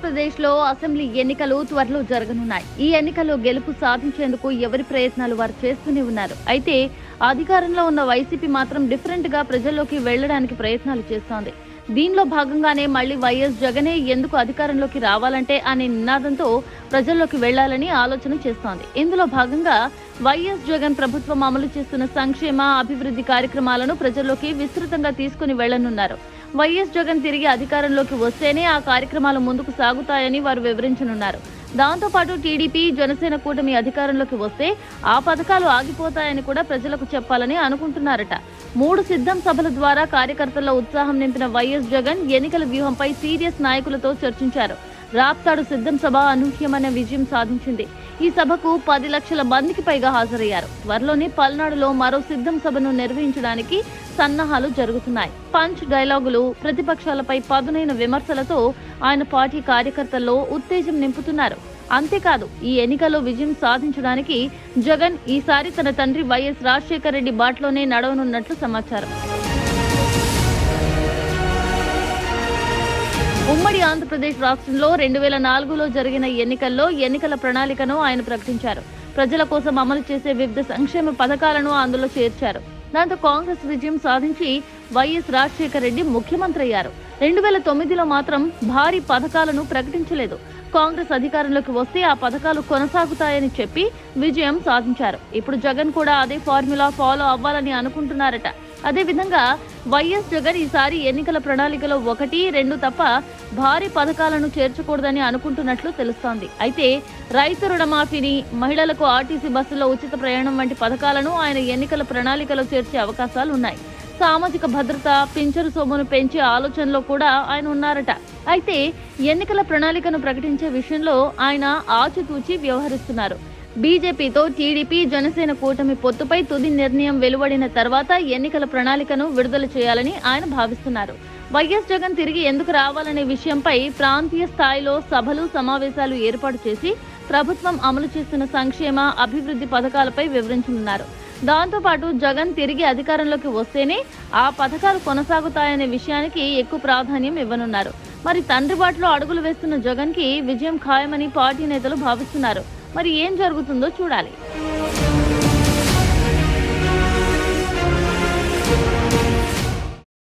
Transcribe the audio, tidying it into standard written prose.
ఆంధ్రప్రదేశ్లో అసెంబ్లీ ఎన్నికలు త్వరలో జరగనున్నాయి. ఈ ఎన్నికల్లో గెలుపు సాధించేందుకు ఎవరి ప్రయత్నాలు వారు చేస్తూనే ఉన్నారు. అయితే అధికారంలో ఉన్న వైసీపీ మాత్రం డిఫరెంట్ గా ప్రజల్లోకి వెళ్లడానికి ప్రయత్నాలు చేస్తోంది. దీనిలో భాగంగానే మళ్లీ వైఎస్ జగనే ఎందుకు అధికారంలోకి రావాలంటే అనే నినాదంతో ప్రజల్లోకి వెళ్లాలని ఆలోచన చేస్తోంది. ఇందులో భాగంగా వైఎస్ జగన్ ప్రభుత్వం అమలు చేస్తున్న సంక్షేమ అభివృద్ధి కార్యక్రమాలను ప్రజల్లోకి విస్తృతంగా తీసుకుని వెళ్లనున్నారు. వైఎస్ జగన్ తిరిగి అధికారంలోకి వస్తేనే ఆ కార్యక్రమాలు ముందుకు సాగుతాయని వారు వివరించనున్నారు. దాంతోపాటు టీడీపీ జనసేన కూటమి అధికారంలోకి వస్తే ఆ పథకాలు ఆగిపోతాయని కూడా ప్రజలకు చెప్పాలని అనుకుంటున్నారట. 3 సిద్ధం సభల ద్వారా కార్యకర్తల్లో ఉత్సాహం నింపిన వైఎస్ జగన్ ఎన్నికల వ్యూహంపై సీరియస్ నాయకులతో చర్చించారు. రాప్తాడు సిద్ధం సభ అనూహ్యమైన విజయం సాధించింది. ఈ సభకు 10 లక్షల మందికి పైగా హాజరయ్యారు. త్వరలోనే పల్నాడులో మరో సిద్ధం సభను నిర్వహించడానికి సన్నాహాలు జరుగుతున్నాయి. పంచ్ డైలాగులు, ప్రతిపక్షాలపై పదునైన విమర్శలతో ఆయన పార్టీ కార్యకర్తల్లో ఉత్తేజం నింపుతున్నారు. అంతేకాదు, ఈ ఎన్నికల్లో విజయం సాధించడానికి జగన్ ఈసారి తన తండ్రి వైఎస్ రాజశేఖర రెడ్డి బాటలోనే నడవనున్నట్లు సమాచారం. ఉమ్మడి ఆంధ్రప్రదేశ్ రాష్ట్రంలో 2004లో జరిగిన ఎన్నికల్లో ఎన్నికల ప్రణాళికను ఆయన ప్రకటించారు. ప్రజల కోసం అమలు చేసే వివిధ సంక్షేమ పథకాలను అందులో చేర్చారు. దాంతో కాంగ్రెస్ విజయం సాధించి వైఎస్ రాజశేఖర రెడ్డి ముఖ్యమంత్రి అయ్యారు. 2009లో మాత్రం భారీ పథకాలను ప్రకటించలేదు. కాంగ్రెస్ అధికారంలోకి వస్తే ఆ పథకాలు కొనసాగుతాయని చెప్పి విజయం సాధించారు. ఇప్పుడు జగన్ కూడా అదే ఫార్ములా ఫాలో అవ్వాలని అనుకుంటున్నారట. అదేవిధంగా వైఎస్ జగన్ ఈసారి ఎన్నికల ప్రణాళికలో 1, 2 తప్ప భారీ పథకాలను చేర్చకూడదని అనుకుంటున్నట్లు తెలుస్తోంది. అయితే రైతు రుణమాఫీని, మహిళలకు ఆర్టీసీ బస్సుల్లో ఉచిత ప్రయాణం వంటి పథకాలను ఆయన ఎన్నికల ప్రణాళికలో చేర్చే అవకాశాలు ఉన్నాయి. సామాజిక భద్రత, పింఛను సొమ్మును పెంచే ఆలోచనలో కూడా ఆయన ఉన్నారట. అయితే ఎన్నికల ప్రణాళికను ప్రకటించే విషయంలో ఆయన ఆచితూచి వ్యవహరిస్తున్నారు. బీజేపీతో టీడీపీ జనసేన కూటమి పొత్తుపై తుది నిర్ణయం వెలువడిన తర్వాత ఎన్నికల ప్రణాళికను విడుదల చేయాలని ఆయన భావిస్తున్నారు. వైఎస్ జగన్ తిరిగి ఎందుకు రావాలనే విషయంపై ప్రాంతీయ స్థాయిలో సభలు, సమావేశాలు ఏర్పాటు చేసి ప్రభుత్వం అమలు చేస్తున్న సంక్షేమ అభివృద్ధి పథకాలపై వివరించనున్నారు. దాంతోపాటు జగన్ తిరిగి అధికారంలోకి వస్తేనే ఆ పథకాలు కొనసాగుతాయనే విషయానికి ఎక్కువ ప్రాధాన్యం ఇవ్వనున్నారు. మరి తండ్రి బాటలో అడుగులు వేస్తున్న జగన్ కి విజయం ఖాయమని పార్టీ నేతలు భావిస్తున్నారు. మరి ఏం జరుగుతుందో చూడాలి.